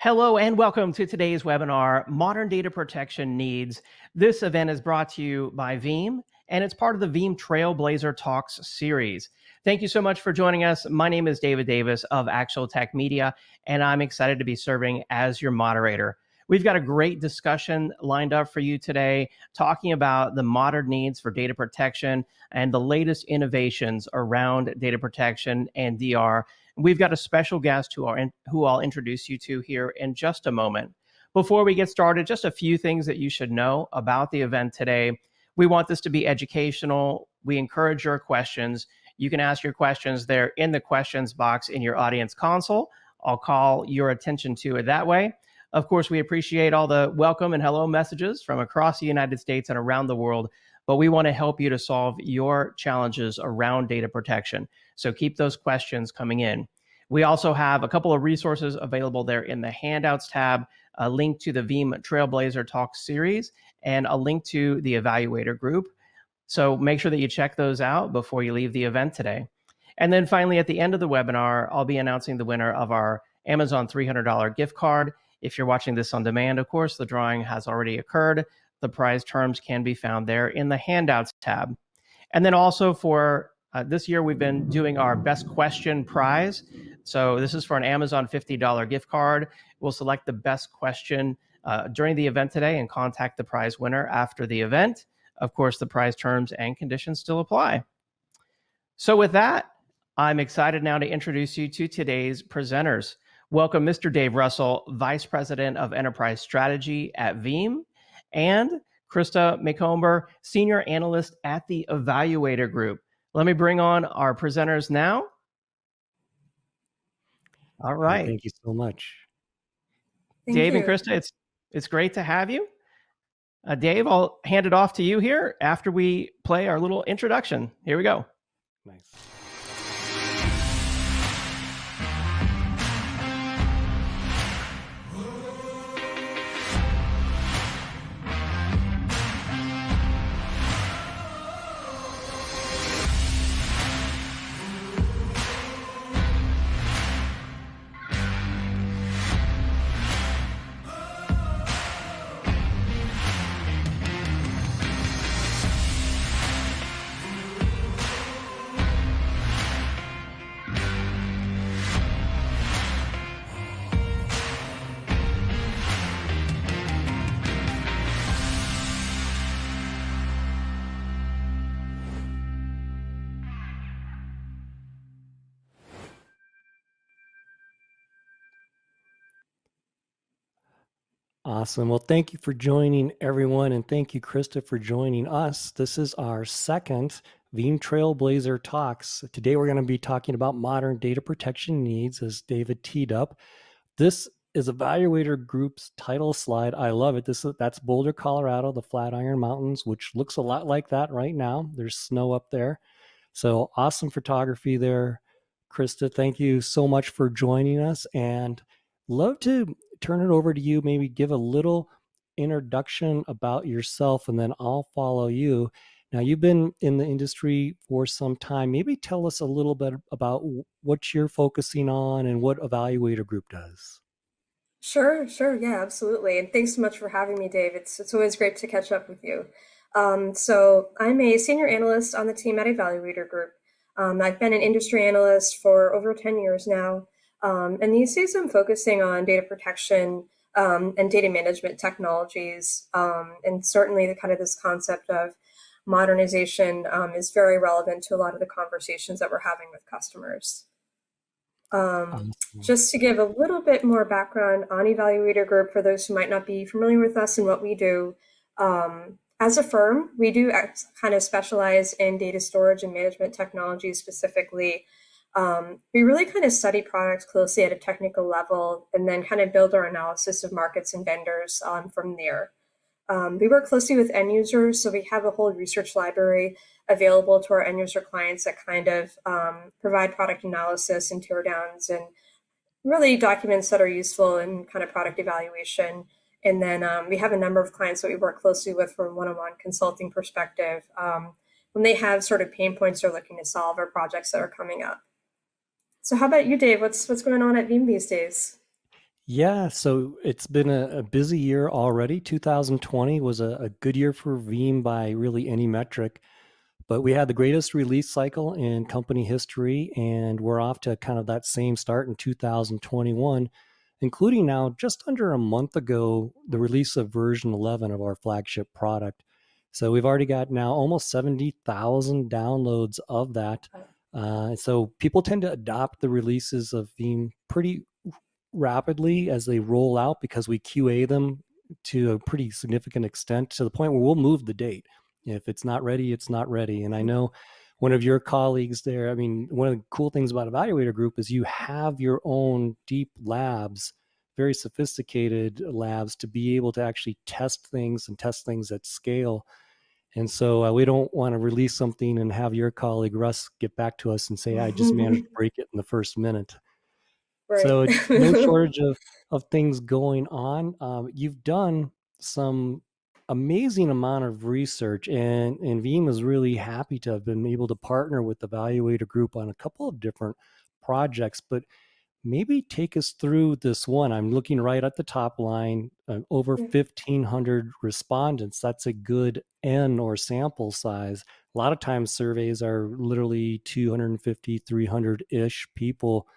Hello and welcome to today's webinar, Modern Data Protection Needs. This event is brought to you by Veeam, and it's part of the Veeam Trailblazer Talks series. Thank you so much for joining us. My name is David Davis of Actual Tech Media, and I'm excited to be serving as your moderator. We've got a great discussion lined up for you today, talking about the modern needs for data protection and the latest innovations around data protection and DR. We've got a special guest who I'll introduce you to here in just a moment. Before we get started, just a few things that you should know about the event today. We want this to be educational. We encourage your questions. You can ask your questions there in the questions box in your audience console. I'll call your attention to it that way. Of course, we appreciate all the welcome and hello messages from across the United States and around the world, but we want to help you to solve your challenges around data protection. So keep those questions coming in. We also have a couple of resources available there in the handouts tab, a link to the Veeam Trailblazer Talk series, and a link to the Evaluator group. So make sure that you check those out before you leave the event today. And then finally, at the end of the webinar, I'll be announcing the winner of our Amazon $300 gift card. If you're watching this on demand, of course, the drawing has already occurred. The prize terms can be found there in the handouts tab. And then also for this year, we've been doing our best question prize. So this is for an Amazon $50 gift card. We'll select the best question during the event today and contact the prize winner after the event. Of course, the prize terms and conditions still apply. So with that, I'm excited now to introduce you to today's presenters. Welcome, Mr. Dave Russell, Vice President of Enterprise Strategy at Veeam, and Krista Macomber, Senior Analyst at the Evaluator Group. Let me bring on our presenters now. All right. Thank you so much. Dave and Krista, it's great to have you. Dave, I'll hand it off to you here after we play our little introduction. Here we go. Nice. Awesome. Well, thank you for joining everyone, and thank you, Krista, for joining us. This is our second Veeam Trailblazer Talks. Today, we're going to be talking about modern data protection needs, as David teed up. This is Evaluator Group's title slide. I love it. That's Boulder, Colorado, the Flatiron Mountains, which looks a lot like that right now. There's snow up there. So awesome photography there. Krista, thank you so much for joining us, and love to turn it over to you, maybe give a little introduction about yourself, and then I'll follow you. Now, you've been in the industry for some time. Maybe tell us a little bit about what you're focusing on and what Evaluator Group does. Sure. Yeah, absolutely. And thanks so much for having me, Dave. It's always great to catch up with you. So I'm a senior analyst on the team at Evaluator Group. I've been an industry analyst for over 10 years now. And these days I'm focusing on data protection and data management technologies. And certainly the kind of this concept of modernization is very relevant to a lot of the conversations that we're having with customers. Just to give a little bit more background on Evaluator Group for those who might not be familiar with us and what we do. As a firm, we do kind of specialize in data storage and management technologies specifically. We really kind of study products closely at a technical level and then kind of build our analysis of markets and vendors from there. We work closely with end users, so we have a whole research library available to our end user clients that kind of provide product analysis and teardowns and really documents that are useful in kind of product evaluation. And then we have a number of clients that we work closely with from a one-on-one consulting perspective when they have sort of pain points they're looking to solve or projects that are coming up. So how about you, Dave? What's going on at Veeam these days? Yeah, so it's been a busy year already. 2020 was a good year for Veeam by really any metric, but we had the greatest release cycle in company history, and we're off to kind of that same start in 2021, including now just under a month ago, the release of version 11 of our flagship product. So we've already got now almost 70,000 downloads of that. So people tend to adopt the releases of Veeam pretty rapidly as they roll out because we QA them to a pretty significant extent to the point where we'll move the date. If it's not ready, it's not ready. And I know one of your colleagues there, I mean, one of the cool things about Evaluator Group is you have your own deep labs, very sophisticated labs to be able to actually test things and test things at scale. And so we don't want to release something and have your colleague Russ get back to us and say, I just managed to break it in the first minute. Right. So no shortage of things going on. You've done some amazing amount of research, and Veeam is really happy to have been able to partner with the Evaluator Group on a couple of different projects. But maybe take us through this one. I'm looking right at the top line, over 1,500 respondents. That's a good N or sample size. A lot of times surveys are literally 250, 300-ish people.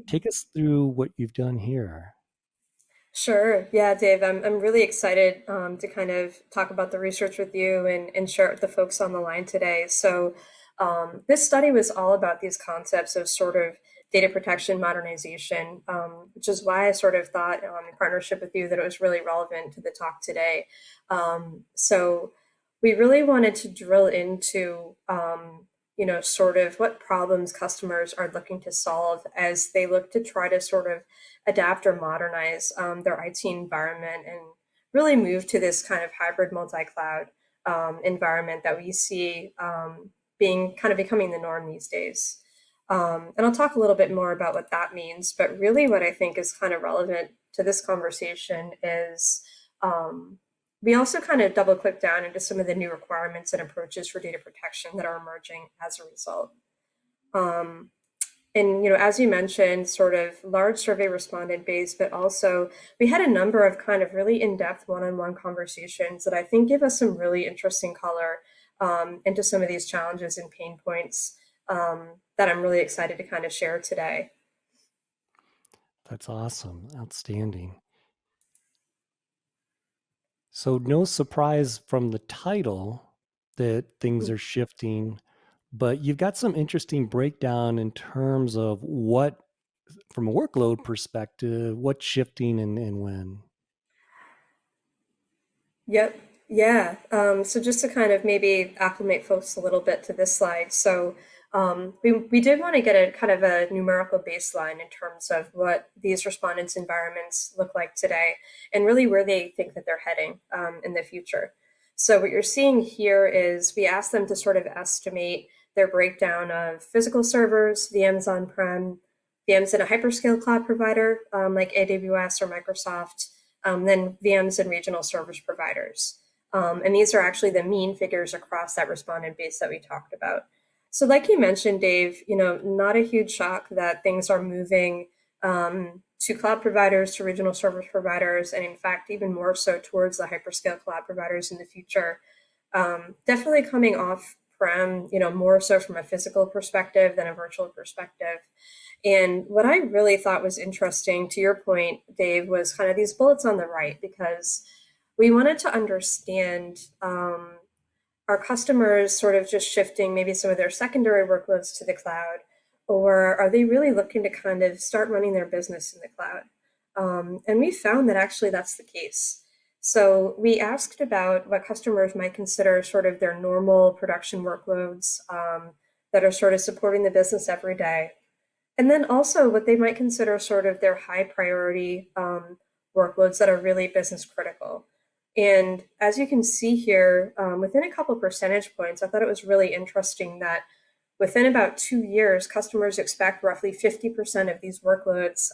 Take us through what you've done here. Sure. Yeah, Dave, I'm really excited to kind of talk about the research with you and share it with the folks on the line today. So, this study was all about these concepts of sort of data protection modernization, which is why I sort of thought in partnership with you that it was really relevant to the talk today. So, we really wanted to drill into sort of what problems customers are looking to solve as they look to try to sort of adapt or modernize their IT environment and really move to this kind of hybrid multi-cloud environment that we see being kind of becoming the norm these days. And I'll talk a little bit more about what that means, but really what I think is kind of relevant to this conversation is we also kind of double click down into some of the new requirements and approaches for data protection that are emerging as a result. And as you mentioned, sort of large survey respondent base, but also we had a number of kind of really in-depth one-on-one conversations that I think give us some really interesting color into some of these challenges and pain points that I'm really excited to kind of share today. That's awesome. Outstanding. So no surprise from the title that things are shifting, but you've got some interesting breakdown in terms of what, from a workload perspective, what's shifting and when. Yep. Yeah. So just to kind of maybe acclimate folks a little bit to this slide. So we did want to get a kind of a numerical baseline in terms of what these respondents' environments look like today and really where they think that they're heading in the future. So what you're seeing here is we asked them to sort of estimate their breakdown of physical servers, VMs on-prem, VMs in a hyperscale cloud provider like AWS or Microsoft, then VMs and regional service providers. And these are actually the mean figures across that respondent base that we talked about. So like you mentioned, Dave, not a huge shock that things are moving to cloud providers, to regional service providers, and in fact, even more so towards the hyperscale cloud providers in the future. Definitely coming off-prem, more so from a physical perspective than a virtual perspective. And what I really thought was interesting, to your point, Dave, was kind of these bullets on the right, because we wanted to understand our customers sort of just shifting maybe some of their secondary workloads to the cloud, or are they really looking to kind of start running their business in the cloud? And we found that actually that's the case. So we asked about what customers might consider sort of their normal production workloads that are sort of supporting the business every day. And then also what they might consider sort of their high priority workloads that are really business critical. And as you can see here, within a couple percentage points, I thought it was really interesting that within about 2 years, customers expect roughly 50% of these workloads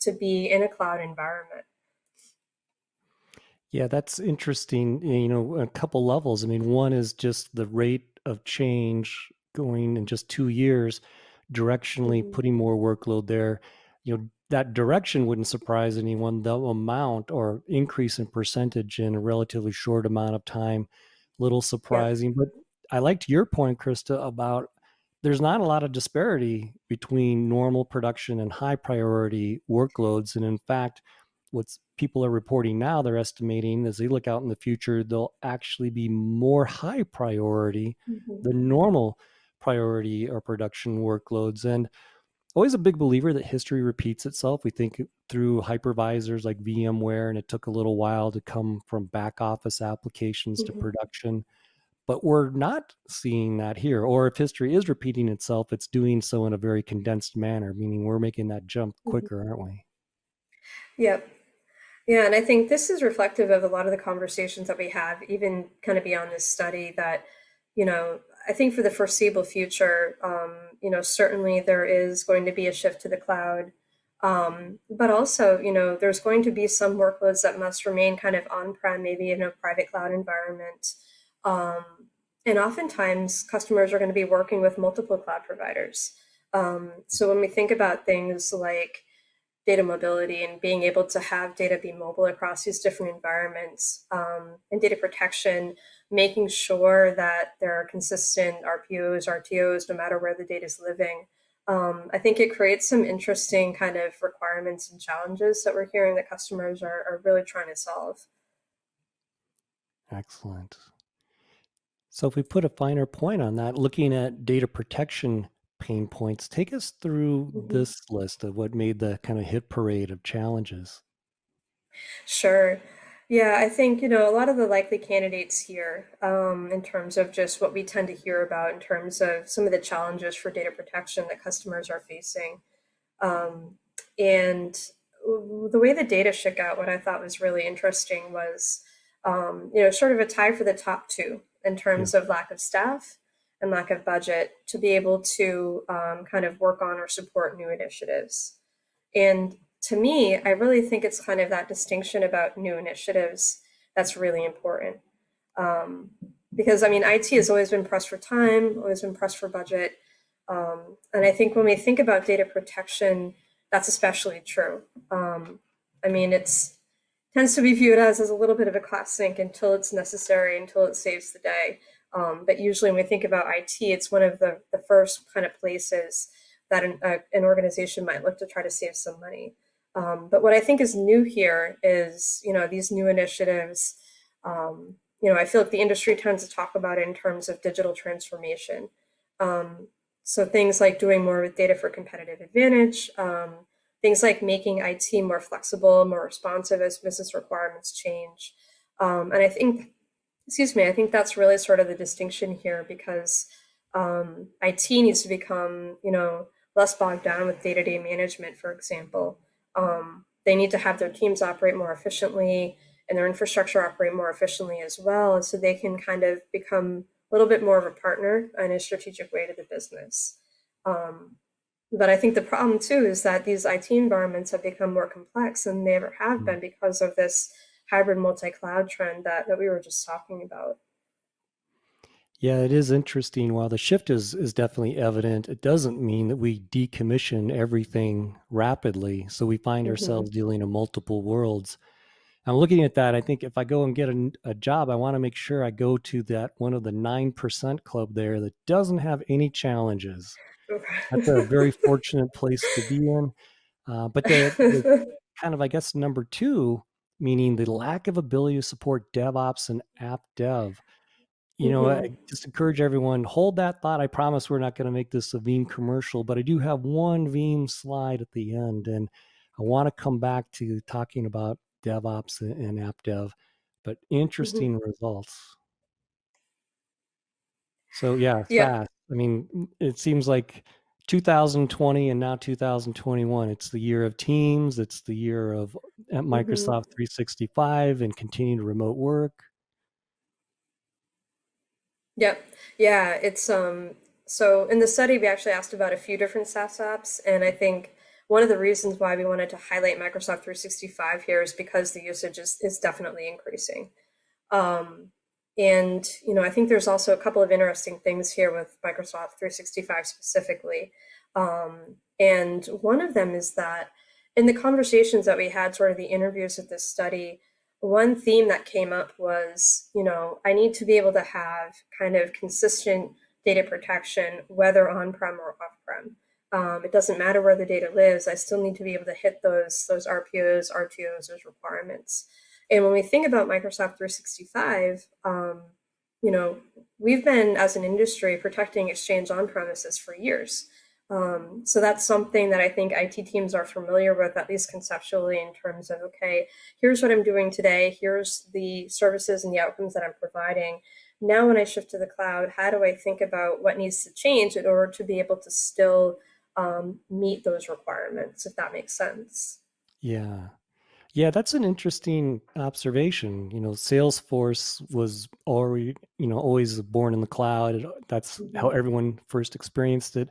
to be in a cloud environment. Yeah, that's interesting. A couple levels. I mean, one is just the rate of change going in just 2 years, directionally putting more workload there. that direction wouldn't surprise anyone. The amount or increase in percentage in a relatively short amount of time, little Yeah. surprising. But I liked your point, Krista, about there's not a lot of disparity between normal production and high priority workloads. And in fact, what people are reporting now, they're estimating as they look out in the future, they'll actually be more high priority than normal priority or production workloads. And always a big believer that history repeats itself. We think through hypervisors like VMware, and it took a little while to come from back office applications to production. But we're not seeing that here. Or if history is repeating itself, it's doing so in a very condensed manner, meaning we're making that jump quicker, aren't we? Yep. Yeah, and I think this is reflective of a lot of the conversations that we have, even kind of beyond this study, that, I think for the foreseeable future, certainly there is going to be a shift to the cloud. But also, there's going to be some workloads that must remain kind of on-prem, maybe in a private cloud environment. And oftentimes customers are going to be working with multiple cloud providers. So when we think about things like data mobility and being able to have data be mobile across these different environments, and data protection, making sure that there are consistent RPOs, RTOs, no matter where the data is living. I think it creates some interesting kind of requirements and challenges that we're hearing that customers are really trying to solve. Excellent. So if we put a finer point on that, looking at data protection pain points, take us through this list of what made the kind of hit parade of challenges. Sure. Yeah, I think, a lot of the likely candidates here, in terms of just what we tend to hear about in terms of some of the challenges for data protection that customers are facing. And the way the data shook out, what I thought was really interesting was, sort of a tie for the top two in terms of lack of staff and lack of budget to be able to kind of work on or support new initiatives. And to me, I really think it's kind of that distinction about new initiatives that's really important. Because IT has always been pressed for time, always been pressed for budget. And I think when we think about data protection, that's especially true. It's tends to be viewed as a little bit of a cost sink until it's necessary, until it saves the day. But usually when we think about IT, it's one of the first kind of places that an organization might look to try to save some money. But what I think is new here is, these new initiatives, I feel like the industry tends to talk about it in terms of digital transformation. So things like doing more with data for competitive advantage, things like making IT more flexible, more responsive as business requirements change. And I think that's really sort of the distinction here, because IT needs to become, less bogged down with day-to-day management, for example. They need to have their teams operate more efficiently and their infrastructure operate more efficiently as well, so they can kind of become a little bit more of a partner in a strategic way to the business. But I think the problem too is that these IT environments have become more complex than they ever have been because of this hybrid multi-cloud trend that we were just talking about. Yeah, it is interesting. While the shift is definitely evident, it doesn't mean that we decommission everything rapidly. So we find ourselves dealing in multiple worlds. I'm looking at that. I think if I go and get a job, I want to make sure I go to that one of the 9% club there that doesn't have any challenges. That's a very fortunate place to be in. But the kind of, I guess, number two, meaning the lack of ability to support DevOps and app dev. I just encourage everyone, hold that thought. I promise we're not going to make this a Veeam commercial, but I do have one Veeam slide at the end, and I want to come back to talking about DevOps and app dev, but interesting results. So yeah, Yep. fast. It seems like 2020 and now 2021, it's the year of Teams. It's the year of Microsoft 365 and continued remote work. Yep. Yeah, it's so in the study we actually asked about a few different SaaS apps, and I think one of the reasons why we wanted to highlight Microsoft 365 here is because the usage is definitely increasing. And, I think there's also a couple of interesting things here with Microsoft 365 specifically. And one of them is that in the conversations that we had, sort of the interviews of this study, one theme that came up was, I need to be able to have kind of consistent data protection, whether on-prem or off-prem. It doesn't matter where the data lives. I still need to be able to hit those RPOs, RTOs, those requirements. And when we think about Microsoft 365, we've been, as an industry, protecting Exchange on premises for years. So that's something that I think IT teams are familiar with, at least conceptually, in terms of, okay, here's what I'm doing today, here's the services and the outcomes that I'm providing. Now, when I shift to the cloud, how do I think about what needs to change in order to be able to still meet those requirements, if that makes sense? Yeah. Yeah, that's an interesting observation. Salesforce was already, always born in the cloud. That's how everyone first experienced it.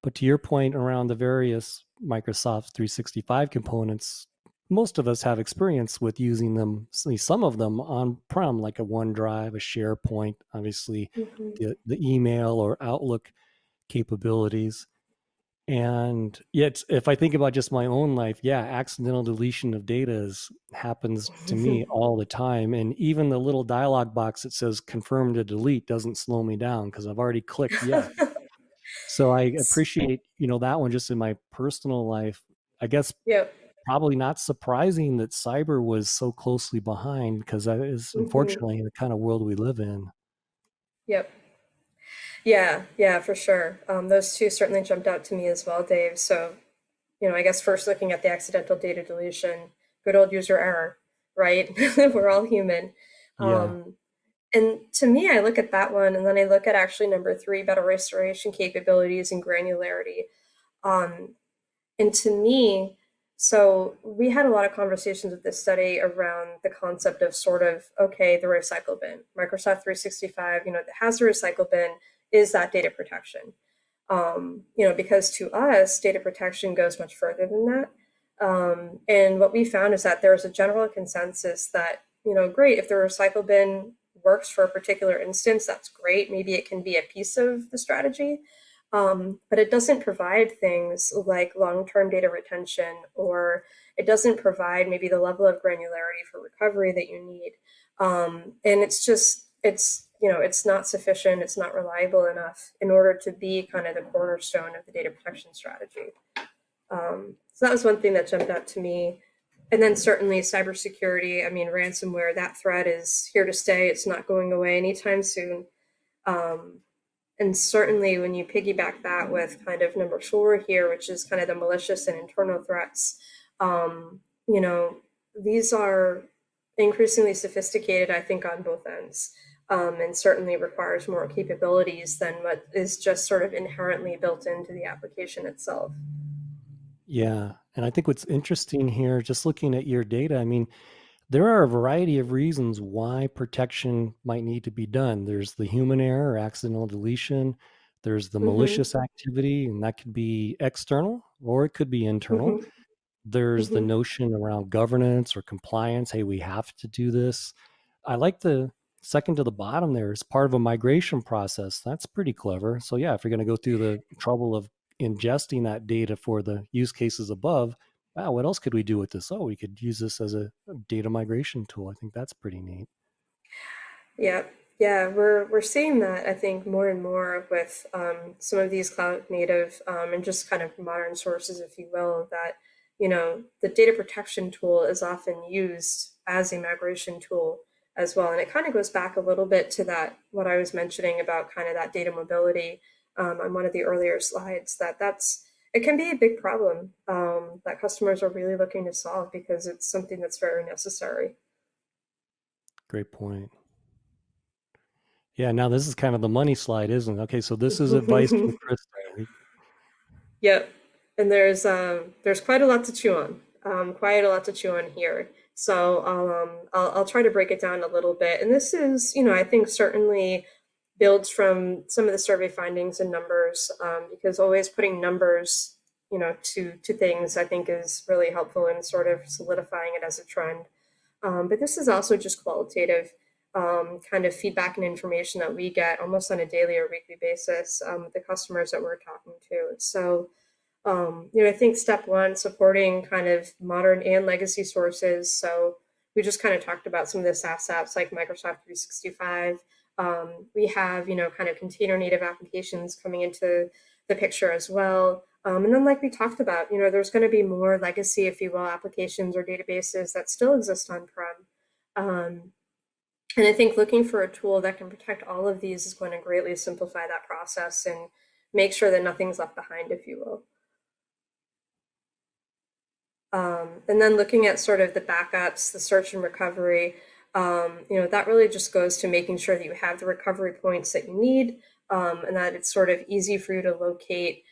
But to your point around the various Microsoft 365 components, most of us have experience with using them, some of them on-prem, like a OneDrive, a SharePoint, obviously the email or Outlook capabilities. And yet, if I think about just my own life, yeah, accidental deletion of data happens to me all the time. And even the little dialog box that says confirm to delete doesn't slow me down because I've already clicked yes. So I appreciate, that one just in my personal life. I guess Yep. probably not surprising that cyber was so closely behind because that is unfortunately the kind of world we live in. Yep. Yeah, for sure. Those two certainly jumped out to me as well, Dave. So, I guess first looking at the accidental data deletion, good old user error, right? We're all human. Yeah. And to me, I look at that one, and then I look at actually number three, better restoration capabilities and granularity. Um, and to me, so we had a lot of conversations with this study around the concept of sort of, okay, the recycle bin. Microsoft 365, that has the recycle bin is that data protection. Because to us, data protection goes much further than that. And what we found is that there's a general consensus that, great, if the recycle bin works for a particular instance, that's great. Maybe it can be a piece of the strategy. But it doesn't provide things like long-term data retention, or it doesn't provide maybe the level of granularity for recovery that you need. And it's not sufficient, it's not reliable enough in order to be kind of the cornerstone of the data protection strategy. So that was one thing that jumped out to me. And then certainly cybersecurity, ransomware, that threat is here to stay. It's not going away anytime soon. And certainly when you piggyback that with kind of number four here, which is kind of the malicious and internal threats, these are increasingly sophisticated, I think, on both ends, and certainly requires more capabilities than what is just sort of inherently built into the application itself. Yeah. And I think what's interesting here, just looking at your data, there are a variety of reasons why protection might need to be done. There's the human error or accidental deletion. There's the malicious activity, and that could be external or it could be internal. There's the notion around governance or compliance. Hey, we have to do this. I like the second to the bottom there is part of a migration process. That's pretty clever. So yeah, if you're going to go through the trouble of ingesting that data for the use cases above, wow, what else could we do with this? Oh, we could use this as a data migration tool. I think that's pretty neat. Yeah, yeah, we're seeing that, I think, more and more with some of these cloud native and just kind of modern sources, if you will, that the data protection tool is often used as a migration tool as well. And it kind of goes back a little bit to that, what I was mentioning about kind of that data mobility on one of the earlier slides, it can be a big problem that customers are really looking to solve because it's something that's very necessary. Great point. Yeah, now this is kind of the money slide, isn't it? Okay, so this is advice from Krista. Yep, and there's quite a lot to chew on. Quite a lot to chew on here. So I'll try to break it down a little bit. And this is, I think certainly builds from some of the survey findings and numbers, because always putting numbers, to things, I think is really helpful in sort of solidifying it as a trend. But this is also just qualitative. kind of feedback and information that we get almost on a daily or weekly basis with the customers that we're talking to. So, I think step one, supporting kind of modern and legacy sources. So we just kind of talked about some of the SaaS apps like Microsoft 365. We have, kind of container native applications coming into the picture as well. And then like we talked about, there's going to be more legacy, if you will, applications or databases that still exist on-prem. And I think looking for a tool that can protect all of these is going to greatly simplify that process and make sure that nothing's left behind, if you will. And then looking at sort of the backups, the search and recovery, that really just goes to making sure that you have the recovery points that you need, and that it's sort of easy for you to locate,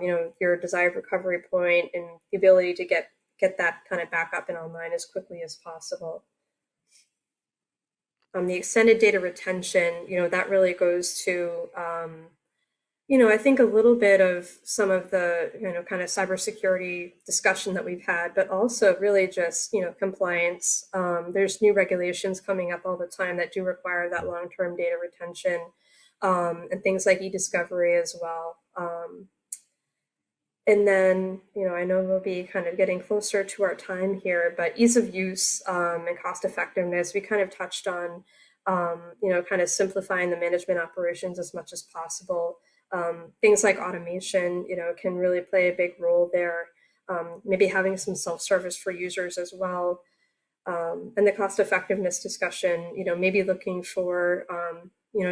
your desired recovery point and the ability to get that kind of backup and online as quickly as possible. The extended data retention, that really goes to, I think a little bit of some of the, kind of cybersecurity discussion that we've had, but also really just, compliance. There's new regulations coming up all the time that do require that long-term data retention, and things like e-discovery as well. And then, I know we'll be kind of getting closer to our time here, but ease of use and cost effectiveness, we kind of touched on, kind of simplifying the management operations as much as possible. Things like automation, can really play a big role there. Maybe having some self-service for users as well. And the cost effectiveness discussion, maybe looking for,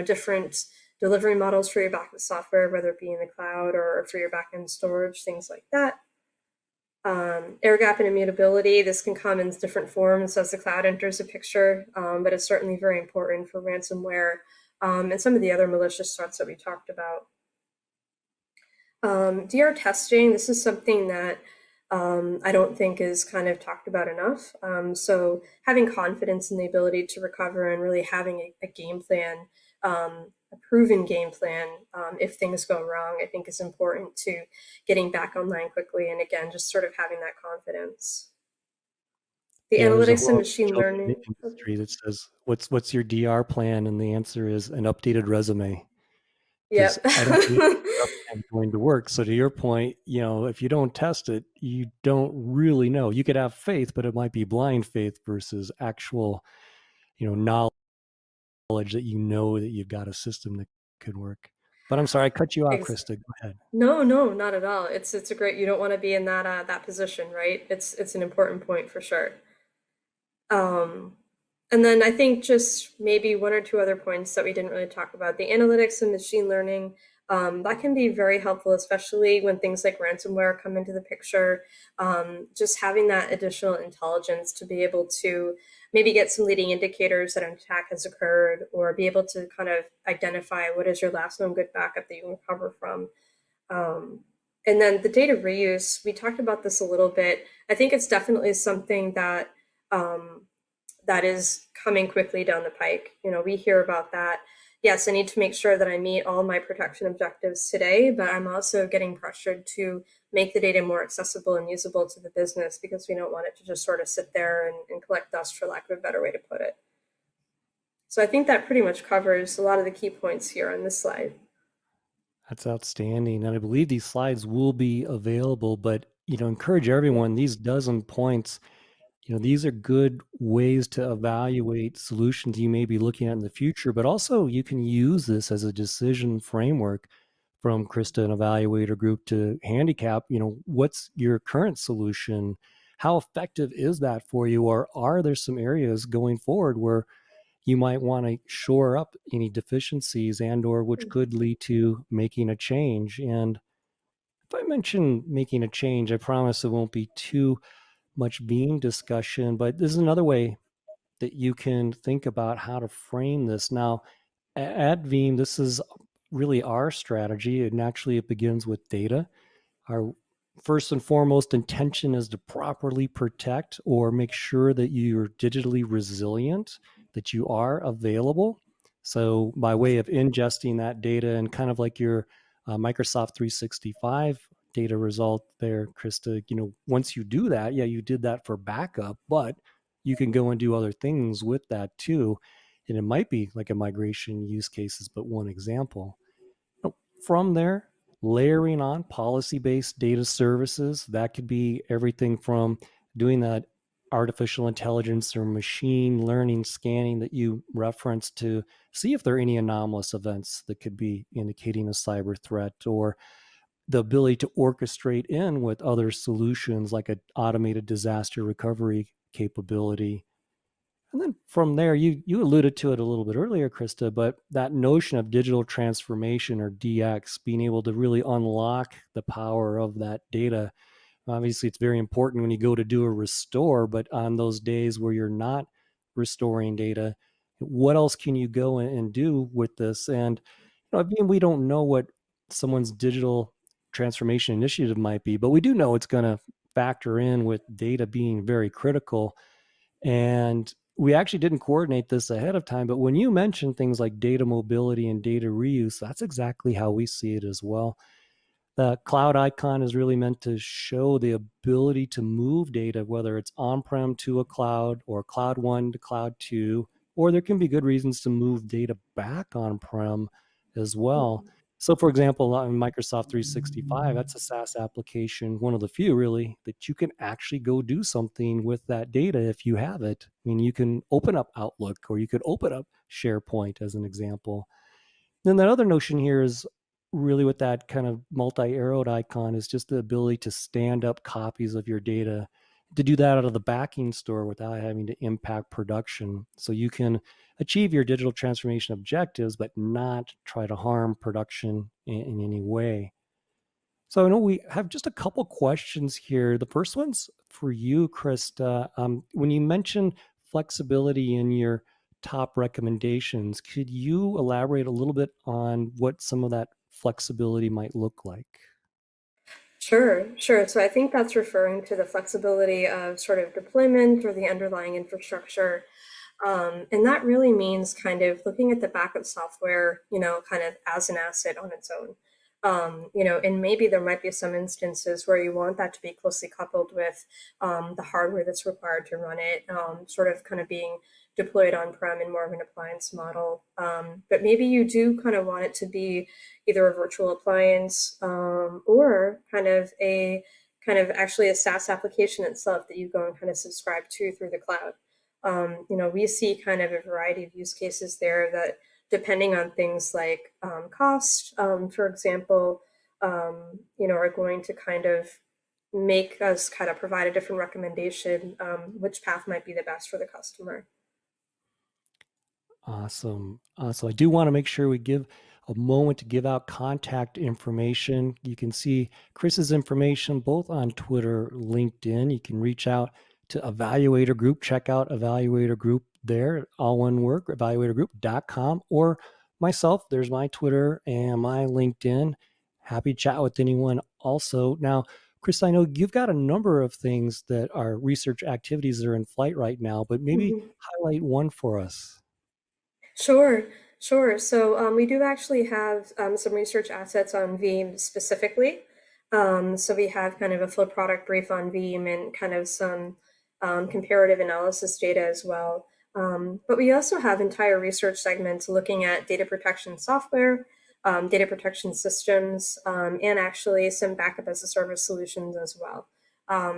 different delivery models for your backup software, whether it be in the cloud or for your backend storage, things like that. Air gap and immutability, this can come in different forms as the cloud enters the picture, but it's certainly very important for ransomware and some of the other malicious threats that we talked about. DR testing, this is something that I don't think is kind of talked about enough. So having confidence in the ability to recover and really having a game plan, a proven game plan, if things go wrong, I think is important to getting back online quickly. And again, just sort of having that confidence. The analytics and machine learning industry that says, "What's your DR plan?" And the answer is an updated resume. Yep. I don't know if it's going to work. So to your point, if you don't test it, you don't really know. You could have faith, but it might be blind faith versus actual, knowledge that that you've got a system that could work. But I'm sorry, I cut you off, Krista. Go ahead. No, not at all. It's a great. You don't want to be in that position, right? It's an important point for sure. And then I think just maybe one or two other points that we didn't really talk about. The analytics and machine learning, that can be very helpful, especially when things like ransomware come into the picture. Just having that additional intelligence to be able to maybe get some leading indicators that an attack has occurred, or be able to kind of identify what is your last known good backup that you can recover from. And then the data reuse, we talked about this a little bit. I think it's definitely something that that is coming quickly down the pike. We hear about that. Yes, I need to make sure that I meet all my protection objectives today, but I'm also getting pressured to make the data more accessible and usable to the business, because we don't want it to just sort of sit there and collect dust, for lack of a better way to put it. So I think that pretty much covers a lot of the key points here on this slide. That's outstanding. And I believe these slides will be available, but, encourage everyone, these dozen points, these are good ways to evaluate solutions you may be looking at in the future, but also you can use this as a decision framework from Krista and Evaluator Group to handicap, what's your current solution? How effective is that for you? Or are there some areas going forward where you might want to shore up any deficiencies or which could lead to making a change? And if I mention making a change, I promise it won't be too much Veeam discussion, but this is another way that you can think about how to frame this. Now, at Veeam, this is really our strategy, and actually it begins with data. Our first and foremost intention is to properly protect or make sure that you're digitally resilient, that you are available. So by way of ingesting that data, and kind of like your Microsoft 365 data result there, Krista, once you do that, you did that for backup, but you can go and do other things with that too. and it might be like a migration use case is but one example. From there, layering on policy-based data services, that could be everything from doing that artificial intelligence or machine learning scanning that you referenced to see if there are any anomalous events that could be indicating a cyber threat, or the ability to orchestrate in with other solutions like an automated disaster recovery capability. And then from there, you alluded to it a little bit earlier, Krista, but that notion of digital transformation or DX, being able to really unlock the power of that data. Obviously, it's very important when you go to do a restore, but on those days where you're not restoring data, what else can you go and do with this? And I mean, we don't know what someone's digital transformation initiative might be, but we do know it's going to factor in with data being very critical. And we actually didn't coordinate this ahead of time, but when you mentioned things like data mobility and data reuse, that's exactly how we see it as well. The cloud icon is really meant to show the ability to move data, whether it's on-prem to a cloud or cloud one to cloud two, or there can be good reasons to move data back on-prem as well. So for example, on Microsoft 365, that's a SaaS application, one of the few really, that you can actually go do something with that data if you have it. I mean, you can open up Outlook or you could open up SharePoint as an example. Then that other notion here is really with that kind of multi-arrowed icon is just the ability to stand up copies of your data, to do that out of the backing store without having to impact production. So you can achieve your digital transformation objectives, but not try to harm production in any way. So I know we have just a couple questions here. The first one's for you, Krista. When you mentioned flexibility in your top recommendations, could you elaborate a little bit on what some of that flexibility might look like? Sure, sure. So I think that's referring to the flexibility of sort of deployment or the underlying infrastructure. And that really means kind of looking at the backup software, kind of as an asset on its own. And maybe there might be some instances where you want that to be closely coupled with the hardware that's required to run it, sort of kind of being deployed on-prem in more of an appliance model. But maybe you do kind of want it to be either a virtual appliance or actually a SaaS application itself that you go and kind of subscribe to through the cloud. We see kind of a variety of use cases there that, depending on things like cost, for example, are going to kind of make us kind of provide a different recommendation, which path might be the best for the customer. Awesome. So I do want to make sure we give a moment to give out contact information. You can see Chris's information both on Twitter, LinkedIn. You can reach out to Evaluator Group. Check out Evaluator Group there, all one word, evaluatorgroup.com, or myself. There's my Twitter and my LinkedIn. Happy to chat with anyone also. Now, Chris, I know you've got a number of things that are research activities that are in flight right now, but maybe highlight one for us. Sure, sure. So we do actually have some research assets on Veeam specifically. So we have kind of a full product brief on Veeam and kind of some comparative analysis data as well. But we also have entire research segments looking at data protection software, data protection systems, and actually some backup as a service solutions as well.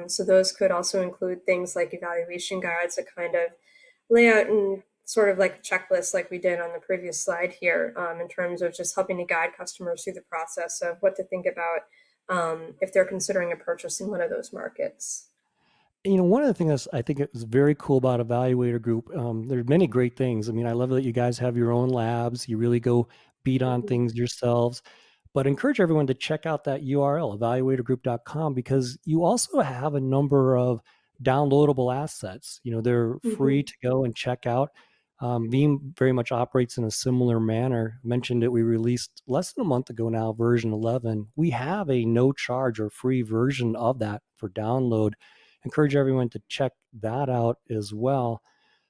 So those could also include things like evaluation guides that kind of lay out and sort of like a checklist like we did on the previous slide here, in terms of just helping to guide customers through the process of what to think about if they're considering a purchase in one of those markets. One of the things I think is very cool about Evaluator Group, there are many great things. I mean, I love that you guys have your own labs. You really go beat on things yourselves. But I encourage everyone to check out that URL, evaluatorgroup.com, because you also have a number of downloadable assets. They're free to go and check out. Veeam very much operates in a similar manner. I mentioned that we released less than a month ago now, version 11. We have a no charge or free version of that for download. Encourage everyone to check that out as well.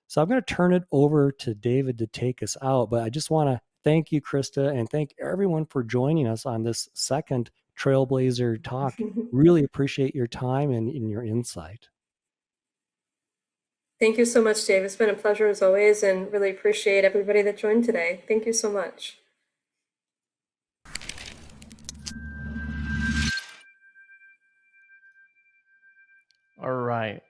So I'm going to turn it over to David to take us out, but I just want to thank you, Krista, and thank everyone for joining us on this second Trailblazer Talk. Really appreciate your time and your insight. Thank you so much, Dave. It's been a pleasure as always, and really appreciate everybody that joined today. Thank you so much. All right.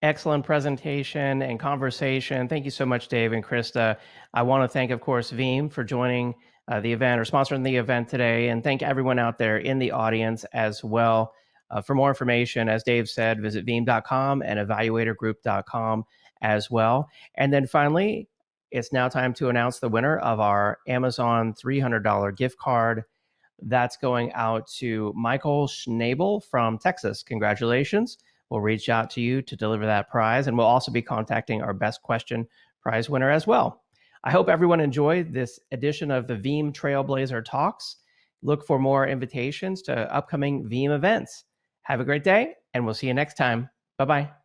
Excellent presentation and conversation. Thank you so much, Dave and Krista. I want to thank, of course, Veeam for joining the event or sponsoring the event today, and thank everyone out there in the audience as well. For more information, as Dave said, visit veeam.com and evaluatorgroup.com as well. And then finally, it's now time to announce the winner of our Amazon $300 gift card. That's going out to Michael Schnabel from Texas. Congratulations. We'll reach out to you to deliver that prize, and we'll also be contacting our best question prize winner as well. I hope everyone enjoyed this edition of the Veeam Trailblazer Talks. Look for more invitations to upcoming Veeam events. Have a great day, and we'll see you next time. Bye-bye.